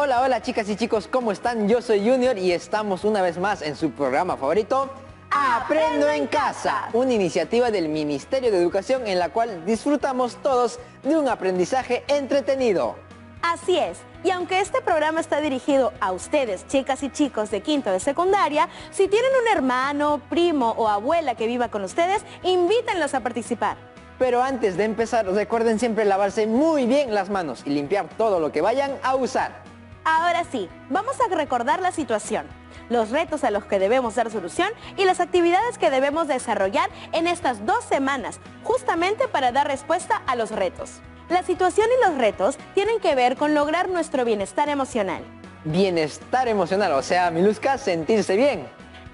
Hola, hola chicas y chicos, ¿cómo están? Yo soy Junior y estamos una vez más en su programa favorito, Aprendo en Casa, una iniciativa del Ministerio de Educación en la cual disfrutamos todos de un aprendizaje entretenido. Así es, y aunque este programa está dirigido a ustedes, chicas y chicos de quinto de secundaria, si tienen un hermano, primo o abuela que viva con ustedes, invítenlos a participar. Pero antes de empezar, recuerden siempre lavarse muy bien las manos y limpiar todo lo que vayan a usar. Ahora sí, vamos a recordar la situación, los retos a los que debemos dar solución y las actividades que debemos desarrollar en estas 2 semanas, justamente para dar respuesta a los retos. La situación y los retos tienen que ver con lograr nuestro bienestar emocional. Bienestar emocional, o sea, Miluska, sentirse bien.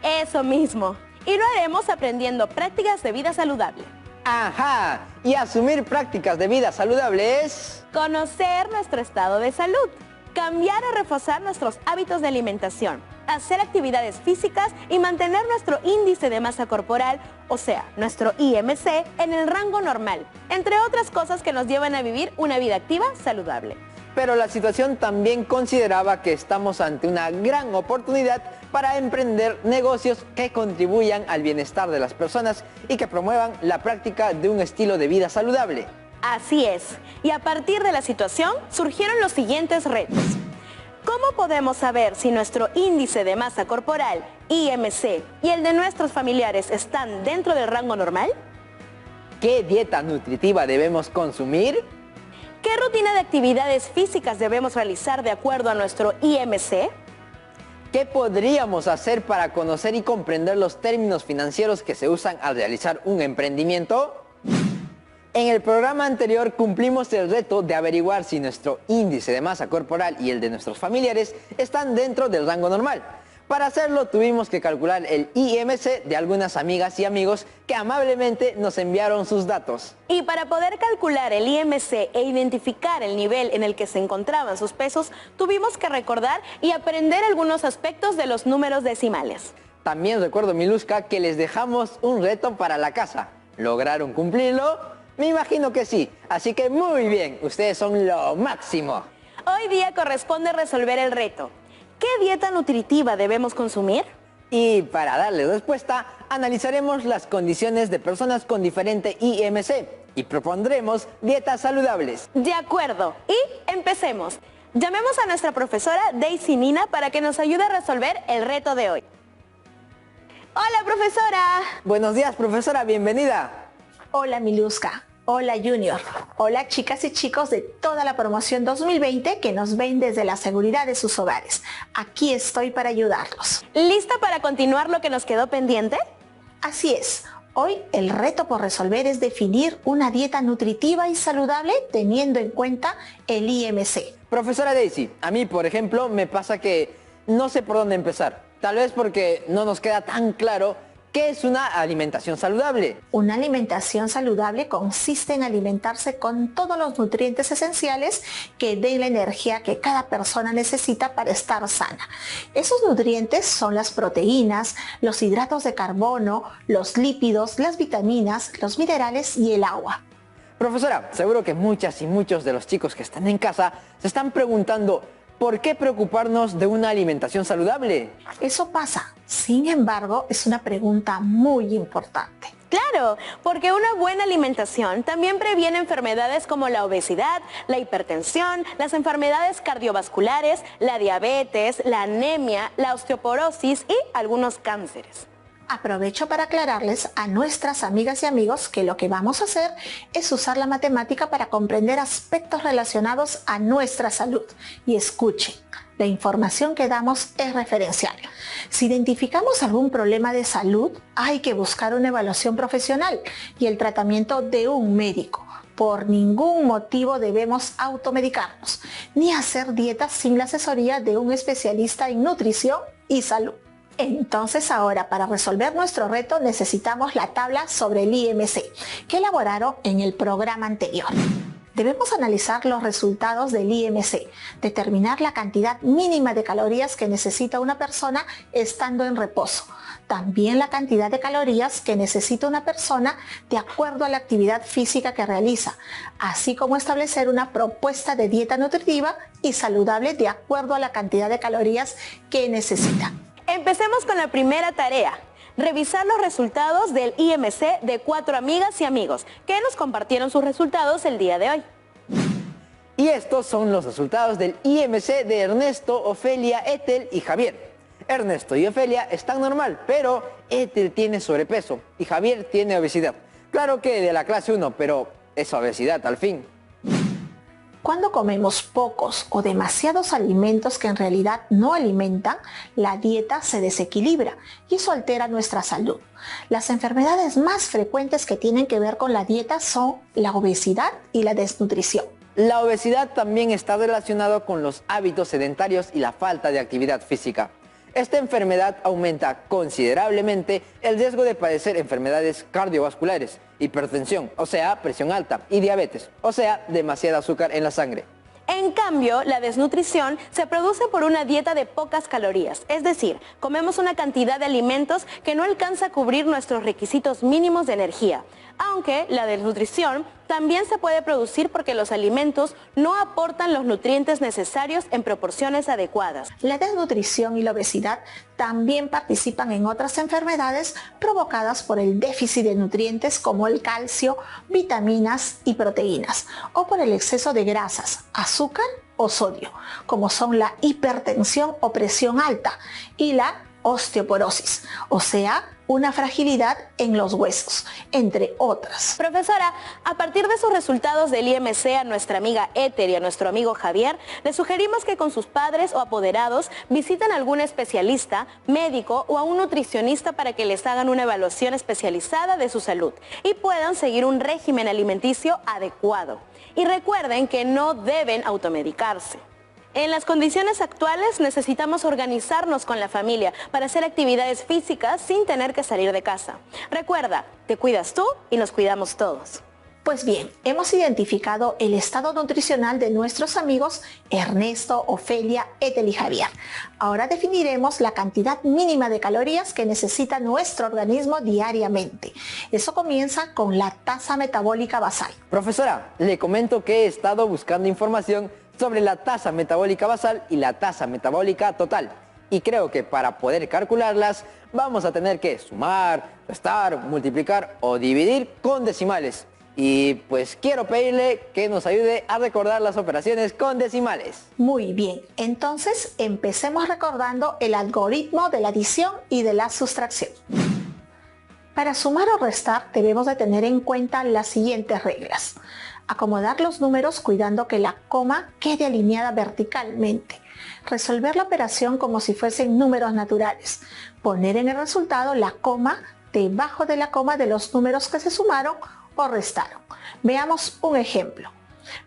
Eso mismo, y lo haremos aprendiendo prácticas de vida saludable. ¡Ajá! Y asumir prácticas de vida saludable es... Conocer nuestro estado de salud, cambiar o reforzar nuestros hábitos de alimentación, hacer actividades físicas y mantener nuestro índice de masa corporal, o sea, nuestro IMC, en el rango normal, entre otras cosas que nos llevan a vivir una vida activa saludable. Pero la situación también consideraba que estamos ante una gran oportunidad para emprender negocios que contribuyan al bienestar de las personas y que promuevan la práctica de un estilo de vida saludable. Así es, y a partir de la situación surgieron los siguientes retos. ¿Cómo podemos saber si nuestro índice de masa corporal, IMC, y el de nuestros familiares están dentro del rango normal? ¿Qué dieta nutritiva debemos consumir? ¿Qué rutina de actividades físicas debemos realizar de acuerdo a nuestro IMC? ¿Qué podríamos hacer para conocer y comprender los términos financieros que se usan al realizar un emprendimiento? En el programa anterior cumplimos el reto de averiguar si nuestro índice de masa corporal y el de nuestros familiares están dentro del rango normal. Para hacerlo tuvimos que calcular el IMC de algunas amigas y amigos que amablemente nos enviaron sus datos. Y para poder calcular el IMC e identificar el nivel en el que se encontraban sus pesos, tuvimos que recordar y aprender algunos aspectos de los números decimales. También recuerdo, Miluska, que les dejamos un reto para la casa. ¿Lograron cumplirlo? Me imagino que sí, así que muy bien, ustedes son lo máximo. Hoy día corresponde resolver el reto. ¿Qué dieta nutritiva debemos consumir? Y para darle respuesta, analizaremos las condiciones de personas con diferente IMC y propondremos dietas saludables. De acuerdo, y empecemos. Llamemos a nuestra profesora Daisy Nina para que nos ayude a resolver el reto de hoy. Hola, profesora. Buenos días, profesora, bienvenida. Hola Miluska, hola Junior, hola chicas y chicos de toda la promoción 2020 que nos ven desde la seguridad de sus hogares. Aquí estoy para ayudarlos. ¿Lista para continuar lo que nos quedó pendiente? Así es, hoy el reto por resolver es definir una dieta nutritiva y saludable teniendo en cuenta el IMC. Profesora Daisy, a mí por ejemplo me pasa que no sé por dónde empezar. Tal vez porque no nos queda tan claro ¿qué es una alimentación saludable? Una alimentación saludable consiste en alimentarse con todos los nutrientes esenciales que den la energía que cada persona necesita para estar sana. Esos nutrientes son las proteínas, los hidratos de carbono, los lípidos, las vitaminas, los minerales y el agua. Profesora, seguro que muchas y muchos de los chicos que están en casa se están preguntando ¿por qué preocuparnos de una alimentación saludable? Eso pasa. Sin embargo, es una pregunta muy importante. Claro, porque una buena alimentación también previene enfermedades como la obesidad, la hipertensión, las enfermedades cardiovasculares, la diabetes, la anemia, la osteoporosis y algunos cánceres. Aprovecho para aclararles a nuestras amigas y amigos que lo que vamos a hacer es usar la matemática para comprender aspectos relacionados a nuestra salud. Y escuchen, la información que damos es referencial. Si identificamos algún problema de salud, hay que buscar una evaluación profesional y el tratamiento de un médico. Por ningún motivo debemos automedicarnos, ni hacer dietas sin la asesoría de un especialista en nutrición y salud. Entonces ahora para resolver nuestro reto necesitamos la tabla sobre el IMC que elaboraron en el programa anterior. Debemos analizar los resultados del IMC, determinar la cantidad mínima de calorías que necesita una persona estando en reposo, también la cantidad de calorías que necesita una persona de acuerdo a la actividad física que realiza, así como establecer una propuesta de dieta nutritiva y saludable de acuerdo a la cantidad de calorías que necesita. Empecemos con la primera tarea. Revisar los resultados del IMC de 4 amigas y amigos que nos compartieron sus resultados el día de hoy. Y estos son los resultados del IMC de Ernesto, Ofelia, Ethel y Javier. Ernesto y Ofelia están normal, pero Ethel tiene sobrepeso y Javier tiene obesidad. Claro que de la clase 1, pero es obesidad al fin. Cuando comemos pocos o demasiados alimentos que en realidad no alimentan, la dieta se desequilibra y eso altera nuestra salud. Las enfermedades más frecuentes que tienen que ver con la dieta son la obesidad y la desnutrición. La obesidad también está relacionada con los hábitos sedentarios y la falta de actividad física. Esta enfermedad aumenta considerablemente el riesgo de padecer enfermedades cardiovasculares, hipertensión, o sea, presión alta, y diabetes, o sea, demasiado azúcar en la sangre. En cambio, la desnutrición se produce por una dieta de pocas calorías, es decir, comemos una cantidad de alimentos que no alcanza a cubrir nuestros requisitos mínimos de energía. Aunque la desnutrición también se puede producir porque los alimentos no aportan los nutrientes necesarios en proporciones adecuadas. La desnutrición y la obesidad también participan en otras enfermedades provocadas por el déficit de nutrientes como el calcio, vitaminas y proteínas, o por el exceso de grasas, azúcar o sodio, como son la hipertensión o presión alta y la osteoporosis, o sea, una fragilidad en los huesos, entre otras. Profesora, a partir de sus resultados del IMC a nuestra amiga Ethel y a nuestro amigo Javier, le sugerimos que con sus padres o apoderados visiten a algún especialista, médico o a un nutricionista para que les hagan una evaluación especializada de su salud y puedan seguir un régimen alimenticio adecuado. Y recuerden que no deben automedicarse. En las condiciones actuales necesitamos organizarnos con la familia para hacer actividades físicas sin tener que salir de casa. Recuerda, te cuidas tú y nos cuidamos todos. Pues bien, hemos identificado el estado nutricional de nuestros amigos Ernesto, Ofelia, Ethel y Javier. Ahora definiremos la cantidad mínima de calorías que necesita nuestro organismo diariamente. Eso comienza con la tasa metabólica basal. Profesora, le comento que he estado buscando información sobre la tasa metabólica basal y la tasa metabólica total. Y creo que para poder calcularlas vamos a tener que sumar, restar, multiplicar o dividir con decimales. Y pues quiero pedirle que nos ayude a recordar las operaciones con decimales. Muy bien, entonces empecemos recordando el algoritmo de la adición y de la sustracción. Para sumar o restar debemos de tener en cuenta las siguientes reglas. Acomodar los números cuidando que la coma quede alineada verticalmente. Resolver la operación como si fuesen números naturales. Poner en el resultado la coma debajo de la coma de los números que se sumaron o restaron. Veamos un ejemplo.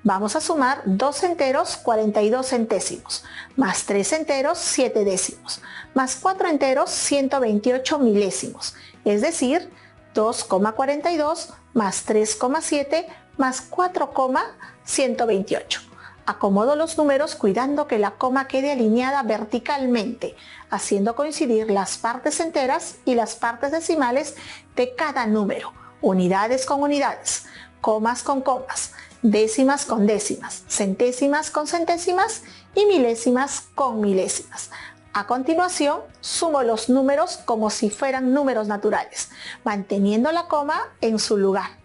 Vamos a sumar 2 enteros 42 centésimos, más 3 enteros 7 décimos, más 4 enteros 128 milésimos, es decir, 2,42 más 3,7 más 4,128. Acomodo los números cuidando que la coma quede alineada verticalmente, haciendo coincidir las partes enteras y las partes decimales de cada número, unidades con unidades, comas con comas, décimas con décimas, centésimas con centésimas y milésimas con milésimas. A continuación, sumo los números como si fueran números naturales, manteniendo la coma en su lugar.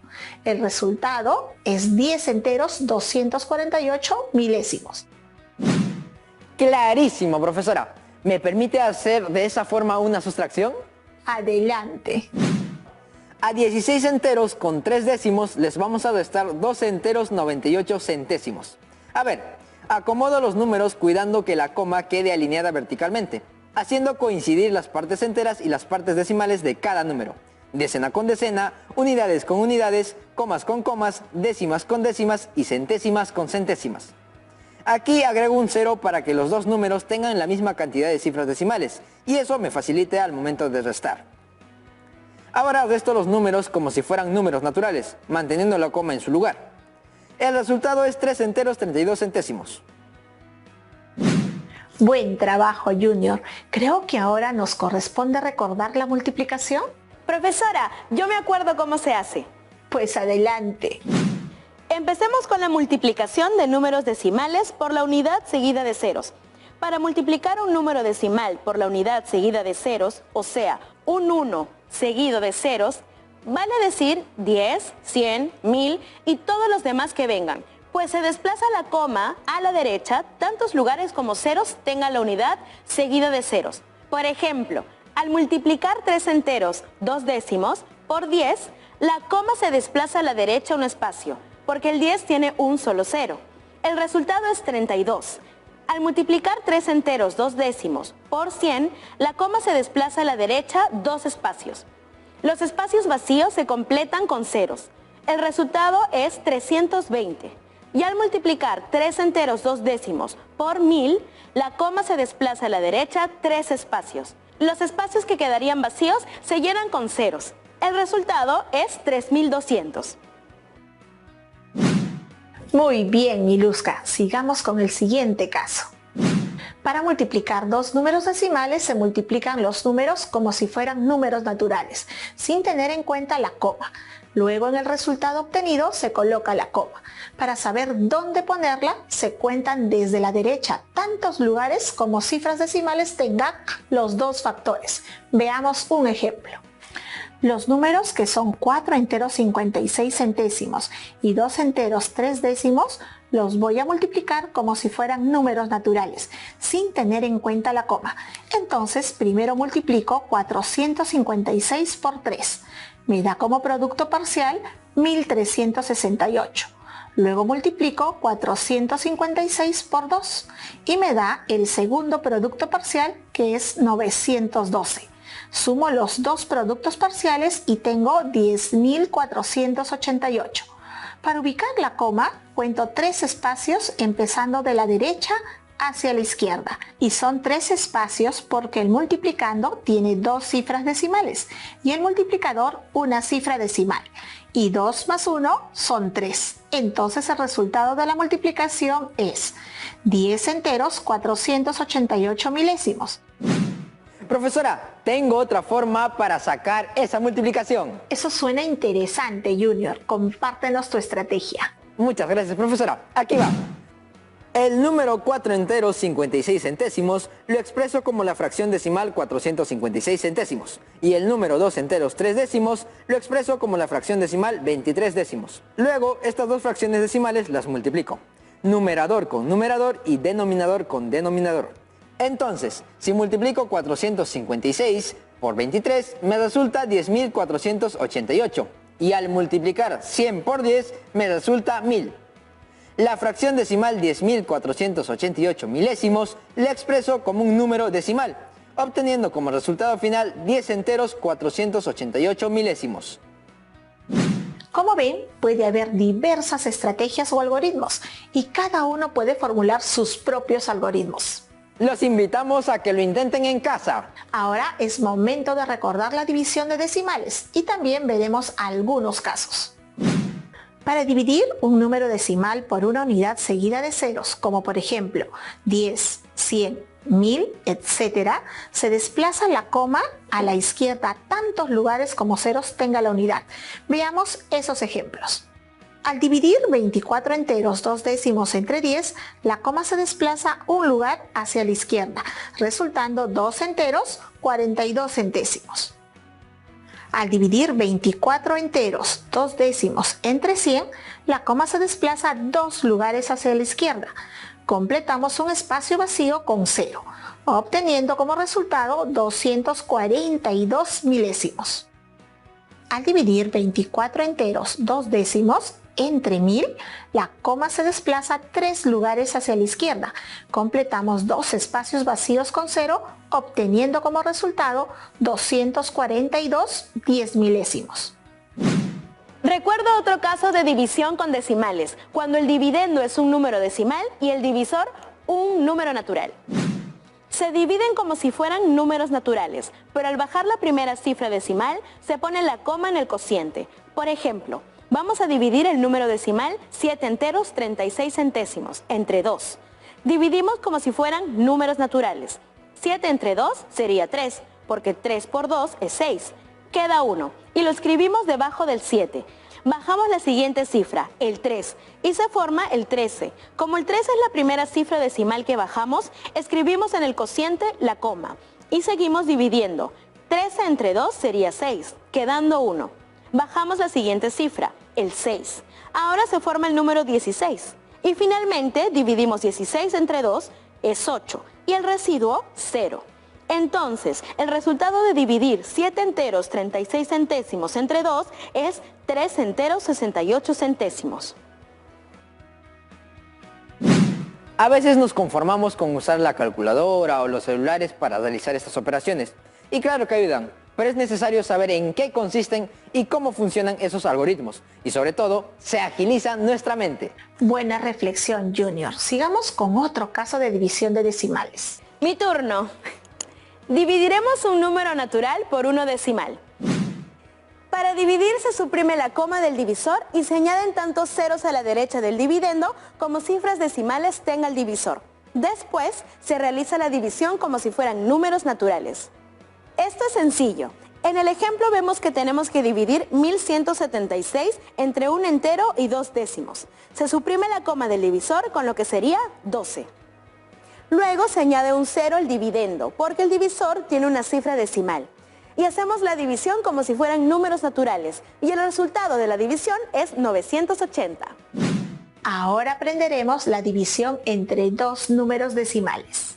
El resultado es 10 enteros 248 milésimos. Clarísimo, profesora. ¿Me permite hacer de esa forma una sustracción? Adelante. A 16 enteros con 3 décimos les vamos a restar 12 enteros 98 centésimos. A ver, acomodo los números cuidando que la coma quede alineada verticalmente, haciendo coincidir las partes enteras y las partes decimales de cada número. Decena con decena, unidades con unidades, comas con comas, décimas con décimas y centésimas con centésimas. Aquí agrego un 0 para que los dos números tengan la misma cantidad de cifras decimales y eso me facilite al momento de restar. Ahora resto los números como si fueran números naturales, manteniendo la coma en su lugar. El resultado es 3 enteros 32 centésimos. Buen trabajo, Junior. Creo que ahora nos corresponde recordar la multiplicación. Profesora, yo me acuerdo cómo se hace. Pues adelante. Empecemos con la multiplicación de números decimales por la unidad seguida de ceros. Para multiplicar un número decimal por la unidad seguida de ceros, o sea, un 1 seguido de ceros, vale decir 10, 100, 1000 y todos los demás que vengan, pues se desplaza la coma a la derecha tantos lugares como ceros tenga la unidad seguida de ceros. Por ejemplo, al multiplicar 3 enteros 2 décimos por 10, la coma se desplaza a la derecha un espacio, porque el 10 tiene un solo cero. El resultado es 32. Al multiplicar 3 enteros 2 décimos por 100, la coma se desplaza a la derecha 2 espacios. Los espacios vacíos se completan con ceros. El resultado es 320. Y al multiplicar 3 enteros 2 décimos por 1000, la coma se desplaza a la derecha 3 espacios. Los espacios que quedarían vacíos se llenan con ceros. El resultado es 3200. Muy bien, Miluska. Sigamos con el siguiente caso. Para multiplicar dos números decimales se multiplican los números como si fueran números naturales, sin tener en cuenta la coma. Luego en el resultado obtenido se coloca la coma. Para saber dónde ponerla, se cuentan desde la derecha tantos lugares como cifras decimales tengan los dos factores. Veamos un ejemplo. Los números que son 4 enteros 56 centésimos y 2 enteros 3 décimos los voy a multiplicar como si fueran números naturales, sin tener en cuenta la coma. Entonces primero multiplico 456 por 3. Me da como producto parcial 1368. Luego multiplico 456 por 2 y me da el segundo producto parcial, que es 912. Sumo los dos productos parciales y tengo 10.488. Para ubicar la coma, cuento 3 espacios empezando de la derecha hacia la izquierda. Y son 3 espacios porque el multiplicando tiene 2 cifras decimales y el multiplicador una cifra decimal. Y 2 más 1 son 3. Entonces el resultado de la multiplicación es 10 enteros 488 milésimos. Profesora, tengo otra forma para sacar esa multiplicación. Eso suena interesante, Junior. Compártenos tu estrategia. Muchas gracias, profesora. Aquí va. El número 4 enteros 56 centésimos lo expreso como la fracción decimal 456 centésimos. Y el número 2 enteros 3 décimos lo expreso como la fracción decimal 23 décimos. Luego, estas dos fracciones decimales las multiplico. Numerador con numerador y denominador con denominador. Entonces, si multiplico 456 por 23, me resulta 10.488. Y al multiplicar 100 por 10, me resulta 1000. La fracción decimal 10.488 milésimos la expreso como un número decimal, obteniendo como resultado final 10 enteros 488 milésimos. Como ven, puede haber diversas estrategias o algoritmos, y cada uno puede formular sus propios algoritmos. Los invitamos a que lo intenten en casa. Ahora es momento de recordar la división de decimales y también veremos algunos casos. Para dividir un número decimal por una unidad seguida de ceros, como por ejemplo 10, 100, 1000, etc., se desplaza la coma a la izquierda a tantos lugares como ceros tenga la unidad. Veamos esos ejemplos. Al dividir 24 enteros 2 décimos entre 10, la coma se desplaza un lugar hacia la izquierda, resultando 2 enteros 42 centésimos. Al dividir 24 enteros 2 décimos entre 100, la coma se desplaza 2 lugares hacia la izquierda. Completamos un espacio vacío con 0, obteniendo como resultado 242 milésimos. Al dividir 24 enteros 2 décimos entre 1000, la coma se desplaza 3 lugares hacia la izquierda. Completamos 2 espacios vacíos con 0, obteniendo como resultado 242 10 milésimos. Recuerdo otro caso de división con decimales, cuando el dividendo es un número decimal y el divisor un número natural. Se dividen como si fueran números naturales, pero al bajar la primera cifra decimal se pone la coma en el cociente. Por ejemplo, Vamos a dividir el número decimal 7 enteros 36 centésimos entre 2. Dividimos como si fueran números naturales. 7 entre 2 sería 3, porque 3 por 2 es 6. Queda 1 y lo escribimos debajo del 7. Bajamos la siguiente cifra, el 3, y se forma el 13. Como el 13 es la primera cifra decimal que bajamos, escribimos en el cociente la coma y seguimos dividiendo. 13 entre 2 sería 6, quedando 1. Bajamos la siguiente cifra, el 6. Ahora se forma el número 16. Y finalmente dividimos 16 entre 2, es 8, y el residuo 0. Entonces, el resultado de dividir 7 enteros 36 centésimos entre 2 es 3 enteros 68 centésimos. A veces nos conformamos con usar la calculadora o los celulares para realizar estas operaciones. Y claro que ayudan, pero es necesario saber en qué consisten y cómo funcionan esos algoritmos. Y sobre todo, se agiliza nuestra mente. Buena reflexión, Junior. Sigamos con otro caso de división de decimales. Mi turno. Dividiremos un número natural por uno decimal. Para dividir se suprime la coma del divisor y se añaden tantos ceros a la derecha del dividendo como cifras decimales tenga el divisor. Después se realiza la división como si fueran números naturales. Esto es sencillo. En el ejemplo vemos que tenemos que dividir 1176 entre un entero y 2 décimos. Se suprime la coma del divisor con lo que sería 12. Luego se añade un 0 al dividendo, porque el divisor tiene una cifra decimal. Y hacemos la división como si fueran números naturales, y el resultado de la división es 980. Ahora aprenderemos la división entre dos números decimales.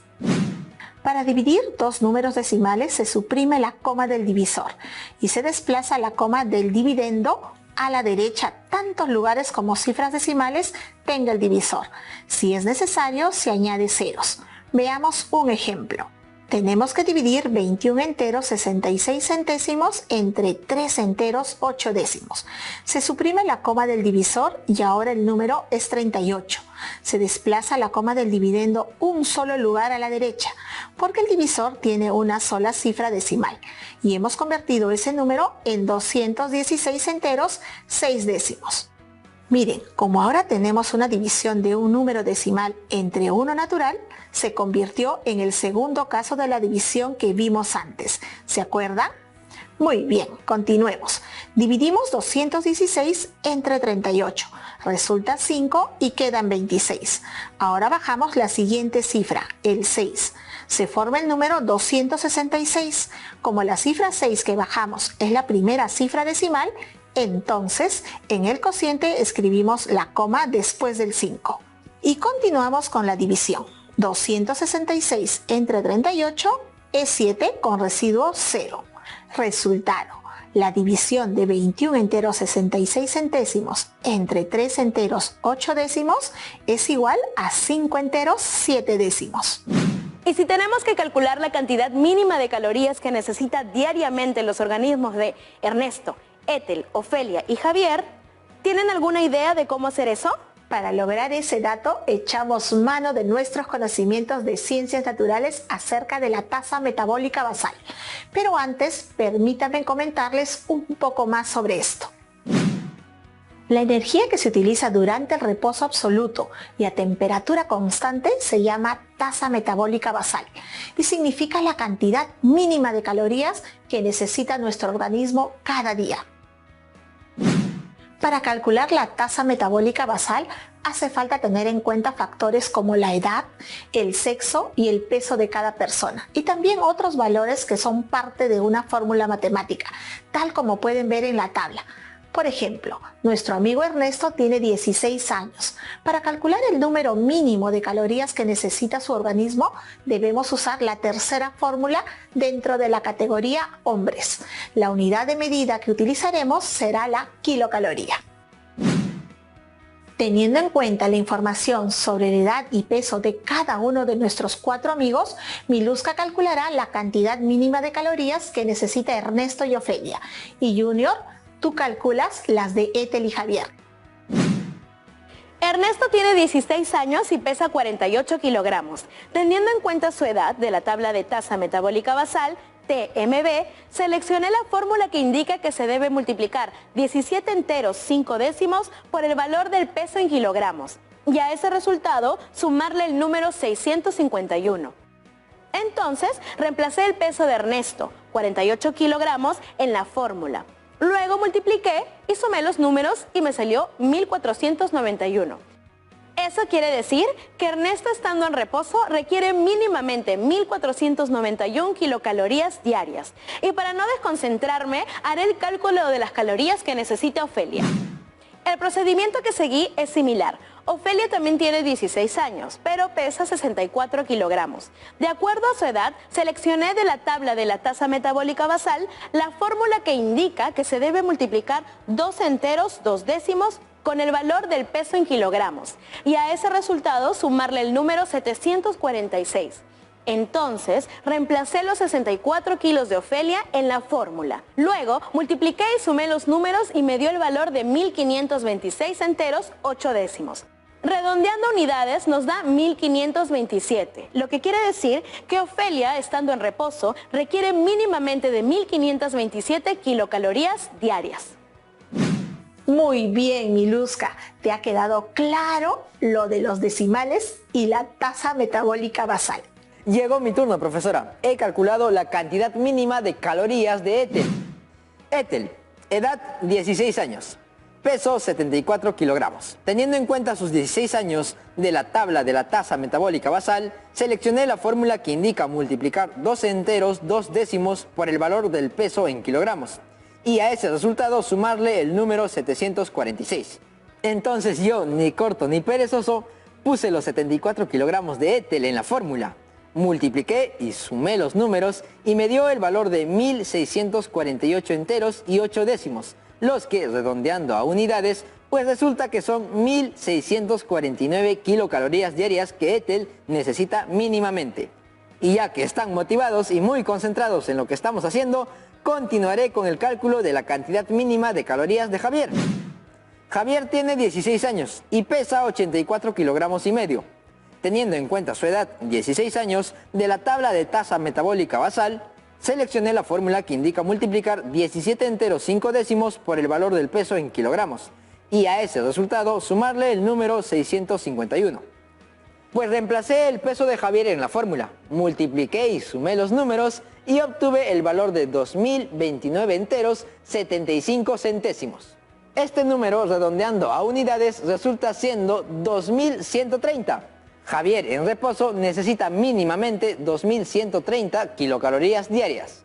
Para dividir dos números decimales se suprime la coma del divisor y se desplaza la coma del dividendo a la derecha tantos lugares como cifras decimales tenga el divisor. Si es necesario, se añade ceros. Veamos un ejemplo. Tenemos que dividir 21 enteros 66 centésimos entre 3 enteros 8 décimos. Se suprime la coma del divisor y ahora el número es 38. Se desplaza la coma del dividendo un solo lugar a la derecha, porque el divisor tiene una sola cifra decimal. Y hemos convertido ese número en 216 enteros 6 décimos. Miren, como ahora tenemos una división de un número decimal entre uno natural, se convirtió en el segundo caso de la división que vimos antes. ¿Se acuerdan? Muy bien, continuemos. Dividimos 216 entre 38. Resulta 5 y quedan 26. Ahora bajamos la siguiente cifra, el 6. Se forma el número 266. Como la cifra 6 que bajamos es la primera cifra decimal, entonces en el cociente escribimos la coma después del 5. Y continuamos con la división. 266 entre 38 es 7 con residuo 0. Resultado. La división de 21 enteros 66 centésimos entre 3 enteros 8 décimos es igual a 5 enteros 7 décimos. Y si tenemos que calcular la cantidad mínima de calorías que necesita diariamente los organismos de Ernesto, Ethel, Ofelia y Javier, ¿tienen alguna idea de cómo hacer eso? Para lograr ese dato, echamos mano de nuestros conocimientos de ciencias naturales acerca de la tasa metabólica basal. Pero antes, permítanme comentarles un poco más sobre esto. La energía que se utiliza durante el reposo absoluto y a temperatura constante se llama tasa metabólica basal y significa la cantidad mínima de calorías que necesita nuestro organismo cada día. Para calcular la tasa metabólica basal hace falta tener en cuenta factores como la edad, el sexo y el peso de cada persona y también otros valores que son parte de una fórmula matemática, tal como pueden ver en la tabla. Por ejemplo, nuestro amigo Ernesto tiene 16 años. Para calcular el número mínimo de calorías que necesita su organismo, debemos usar la tercera fórmula dentro de la categoría hombres. La unidad de medida que utilizaremos será la kilocaloría. Teniendo en cuenta la información sobre la edad y peso de cada uno de nuestros 4 amigos, Miluska calculará la cantidad mínima de calorías que necesita Ernesto y Ofelia. Y Junior, tú calculas las de Ethel y Javier. Ernesto tiene 16 años y pesa 48 kilogramos. Teniendo en cuenta su edad de la tabla de tasa metabólica basal, TMB, seleccioné la fórmula que indica que se debe multiplicar 17 enteros 5 décimos por el valor del peso en kilogramos y a ese resultado sumarle el número 651. Entonces reemplacé el peso de Ernesto, 48 kilogramos, en la fórmula. Luego multipliqué y sumé los números y me salió 1491. Eso quiere decir que Ernesto, estando en reposo, requiere mínimamente 1491 kilocalorías diarias. Y para no desconcentrarme, haré el cálculo de las calorías que necesita Ofelia. El procedimiento que seguí es similar. Ofelia también tiene 16 años, pero pesa 64 kilogramos. De acuerdo a su edad, seleccioné de la tabla de la tasa metabólica basal la fórmula que indica que se debe multiplicar 2 enteros 2 décimos con el valor del peso en kilogramos y a ese resultado sumarle el número 746. Entonces, reemplacé los 64 kilos de Ofelia en la fórmula. Luego, multipliqué y sumé los números y me dio el valor de 1526 enteros 8 décimos. Redondeando unidades nos da 1527, lo que quiere decir que Ofelia, estando en reposo, requiere mínimamente de 1527 kilocalorías diarias. Muy bien, Miluska, ¿te ha quedado claro lo de los decimales y la tasa metabólica basal? Llegó mi turno, profesora. He calculado la cantidad mínima de calorías de Ethel. Ethel, edad 16 años, peso 74 kilogramos. Teniendo en cuenta sus 16 años de la tabla de la tasa metabólica basal, seleccioné la fórmula que indica multiplicar 2 enteros 2 décimos por el valor del peso en kilogramos y a ese resultado sumarle el número 746. Entonces yo, ni corto ni perezoso, puse los 74 kilogramos de Ethel en la fórmula. Multipliqué y sumé los números y me dio el valor de 1648 enteros y 8 décimos, los que, redondeando a unidades, pues resulta que son 1649 kilocalorías diarias que Ethel necesita mínimamente. Y ya que están motivados y muy concentrados en lo que estamos haciendo, continuaré con el cálculo de la cantidad mínima de calorías de Javier. Javier tiene 16 años y pesa 84 kilogramos y medio. Teniendo en cuenta su edad, 16 años, de la tabla de tasa metabólica basal, seleccioné la fórmula que indica multiplicar 17 enteros 5 décimos por el valor del peso en kilogramos y a ese resultado sumarle el número 651. Pues reemplacé el peso de Javier en la fórmula, multipliqué y sumé los números y obtuve el valor de 2029 enteros 75 centésimos. Este número, redondeando a unidades, resulta siendo 2130. Javier en reposo necesita mínimamente 2130 kilocalorías diarias.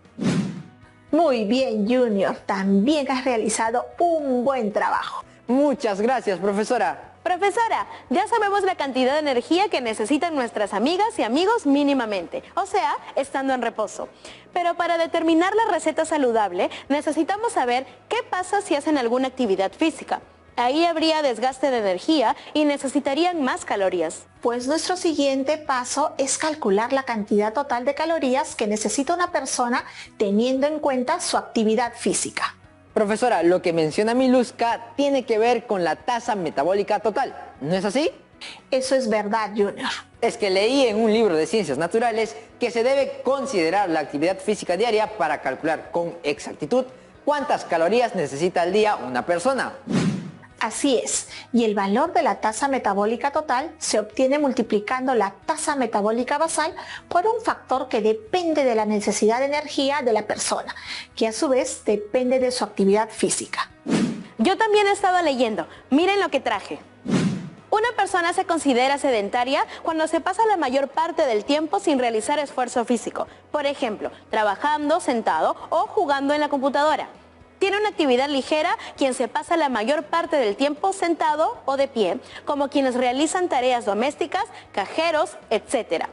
Muy bien, Junior, también has realizado un buen trabajo. Muchas gracias, profesora. Profesora, ya sabemos la cantidad de energía que necesitan nuestras amigas y amigos mínimamente, o sea, estando en reposo. Pero para determinar la receta saludable, necesitamos saber qué pasa si hacen alguna actividad física. Ahí habría desgaste de energía y necesitarían más calorías. Pues nuestro siguiente paso es calcular la cantidad total de calorías que necesita una persona teniendo en cuenta su actividad física. Profesora, lo que menciona Miluska tiene que ver con la tasa metabólica total, ¿no es así? Eso es verdad, Junior. Es que leí en un libro de ciencias naturales que se debe considerar la actividad física diaria para calcular con exactitud cuántas calorías necesita al día una persona. Así es, y el valor de la tasa metabólica total se obtiene multiplicando la tasa metabólica basal por un factor que depende de la necesidad de energía de la persona, que a su vez depende de su actividad física. Yo también he estado leyendo, miren lo que traje. Una persona se considera sedentaria cuando se pasa la mayor parte del tiempo sin realizar esfuerzo físico, por ejemplo, trabajando, sentado o jugando en la computadora. Tiene una actividad ligera quien se pasa la mayor parte del tiempo sentado o de pie, como quienes realizan tareas domésticas, cajeros, etc.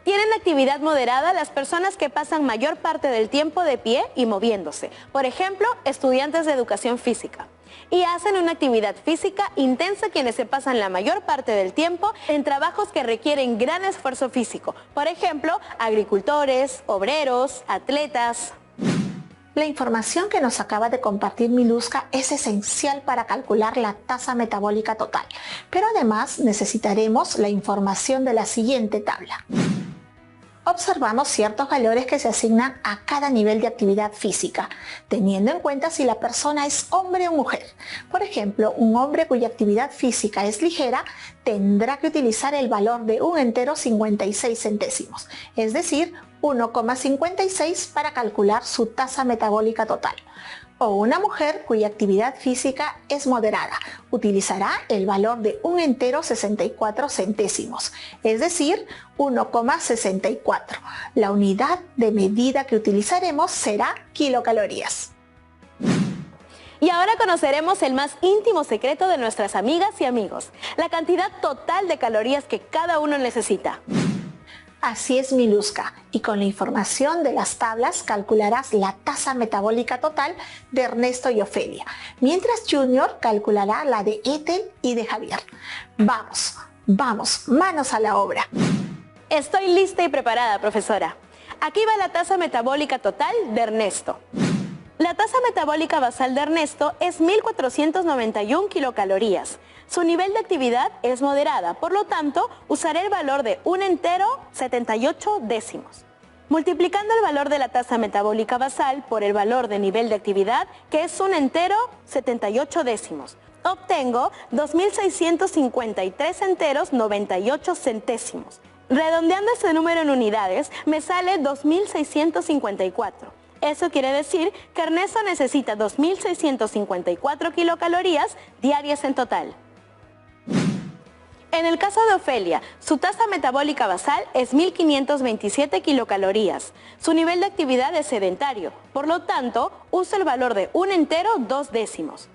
Tienen actividad moderada las personas que pasan mayor parte del tiempo de pie y moviéndose, por ejemplo, estudiantes de educación física. Y hacen una actividad física intensa quienes se pasan la mayor parte del tiempo en trabajos que requieren gran esfuerzo físico, por ejemplo, agricultores, obreros, atletas. La información que nos acaba de compartir Miluska es esencial para calcular la tasa metabólica total, pero además necesitaremos la información de la siguiente tabla. observamos ciertos valores que se asignan a cada nivel de actividad física, teniendo en cuenta si la persona es hombre o mujer. Por ejemplo, un hombre cuya actividad física es ligera tendrá que utilizar el valor de 1,56 centésimos, es decir, 1,56 para calcular su tasa metabólica total. O una mujer cuya actividad física es moderada utilizará el valor de 1,64 centésimos, es decir, 1,64. La unidad de medida que utilizaremos será kilocalorías. Y ahora conoceremos el más íntimo secreto de nuestras amigas y amigos, la cantidad total de calorías que cada uno necesita. Así es, Miluska, y con la información de las tablas calcularás la tasa metabólica total de Ernesto y Ofelia, mientras Junior calculará la de Ethel y de Javier. Vamos, manos a la obra. Estoy lista y preparada, profesora. Aquí va la tasa metabólica total de Ernesto. La tasa metabólica basal de Ernesto es 1.491 kilocalorías. Su nivel de actividad es moderada, por lo tanto, usaré el valor de 1,78 décimos. Multiplicando el valor de la tasa metabólica basal por el valor de nivel de actividad, que es 1,78 décimos, obtengo 2.653 enteros 98 centésimos. Redondeando este número en unidades, me sale 2.654. Eso quiere decir que Ernesto necesita 2.654 kilocalorías diarias en total. En el caso de Ofelia, su tasa metabólica basal es 1.527 kilocalorías. Su nivel de actividad es sedentario, por lo tanto, uso el valor de 1,2 décimos.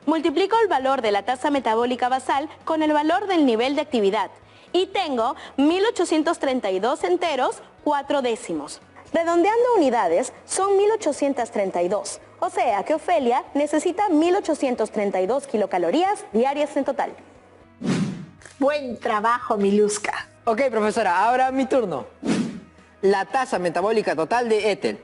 Multiplico el valor de la tasa metabólica basal con el valor del nivel de actividad y tengo 1.832 enteros 4 décimos. Redondeando unidades, son 1.832, o sea que Ofelia necesita 1.832 kilocalorías diarias en total. Buen trabajo, Miluska. Ok, profesora, ahora mi turno. La tasa metabólica total de Ethel.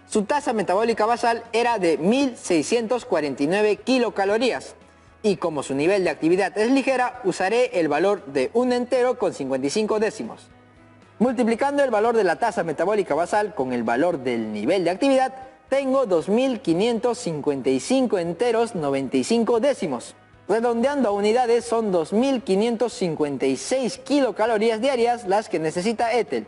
Su tasa metabólica basal era de 1.649 kilocalorías. Y como su nivel de actividad es ligera, usaré el valor de 1,55 décimos. Multiplicando el valor de la tasa metabólica basal con el valor del nivel de actividad, tengo 2.555 enteros 95 décimos. Redondeando a unidades, son 2.556 kilocalorías diarias las que necesita Ethel.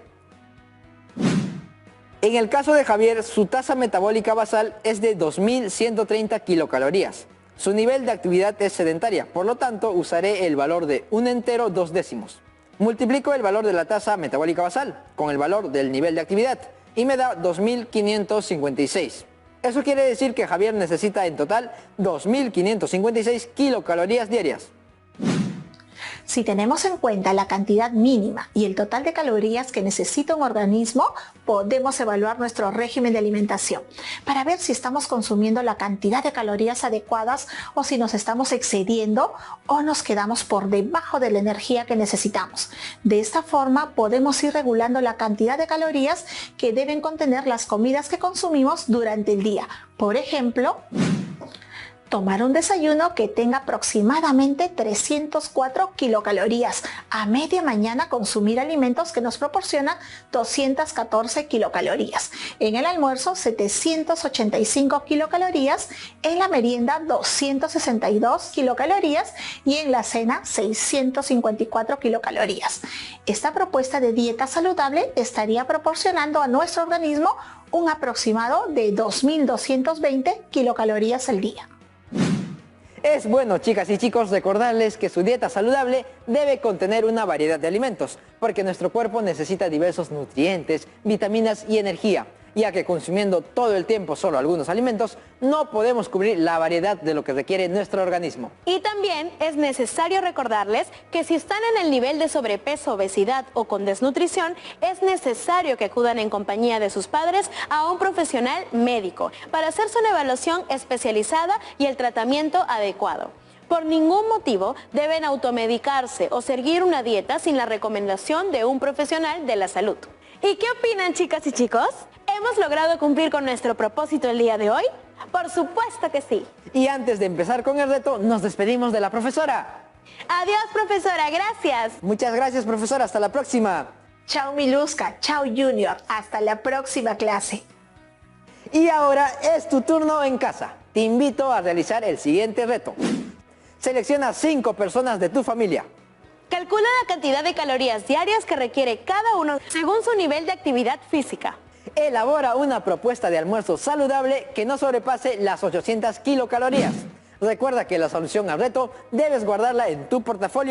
En el caso de Javier, su tasa metabólica basal es de 2.130 kilocalorías. Su nivel de actividad es sedentaria, por lo tanto usaré el valor de 1,2 décimos. Multiplico el valor de la tasa metabólica basal con el valor del nivel de actividad y me da 2.556. Eso quiere decir que Javier necesita en total 2.556 kilocalorías diarias. Si tenemos en cuenta la cantidad mínima y el total de calorías que necesita un organismo, podemos evaluar nuestro régimen de alimentación para ver si estamos consumiendo la cantidad de calorías adecuadas o si nos estamos excediendo o nos quedamos por debajo de la energía que necesitamos. De esta forma podemos ir regulando la cantidad de calorías que deben contener las comidas que consumimos durante el día. Por ejemplo, tomar un desayuno que tenga aproximadamente 304 kilocalorías. A media mañana consumir alimentos que nos proporcionan 214 kilocalorías. En el almuerzo 785 kilocalorías. En la merienda 262 kilocalorías. Y en la cena 654 kilocalorías. Esta propuesta de dieta saludable estaría proporcionando a nuestro organismo un aproximado de 2.220 kilocalorías al día. Es bueno, chicas y chicos, recordarles que su dieta saludable debe contener una variedad de alimentos, porque nuestro cuerpo necesita diversos nutrientes, vitaminas y energía, ya que consumiendo todo el tiempo solo algunos alimentos, no podemos cubrir la variedad de lo que requiere nuestro organismo. Y también es necesario recordarles que si están en el nivel de sobrepeso, obesidad o con desnutrición, es necesario que acudan en compañía de sus padres a un profesional médico para hacerse una evaluación especializada y el tratamiento adecuado. Por ningún motivo deben automedicarse o seguir una dieta sin la recomendación de un profesional de la salud. ¿Y qué opinan, chicas y chicos? ¿Hemos logrado cumplir con nuestro propósito el día de hoy? Por supuesto que sí. Y antes de empezar con el reto, nos despedimos de la profesora. Adiós, profesora, gracias. Muchas gracias, profesora, hasta la próxima. Chao Miluska, chao Junior, hasta la próxima clase. Y ahora es tu turno en casa. Te invito a realizar el siguiente reto. Selecciona 5 personas de tu familia. Calcula la cantidad de calorías diarias que requiere cada uno según su nivel de actividad física. Elabora una propuesta de almuerzo saludable que no sobrepase las 800 kilocalorías. Recuerda que la solución al reto debes guardarla en tu portafolio.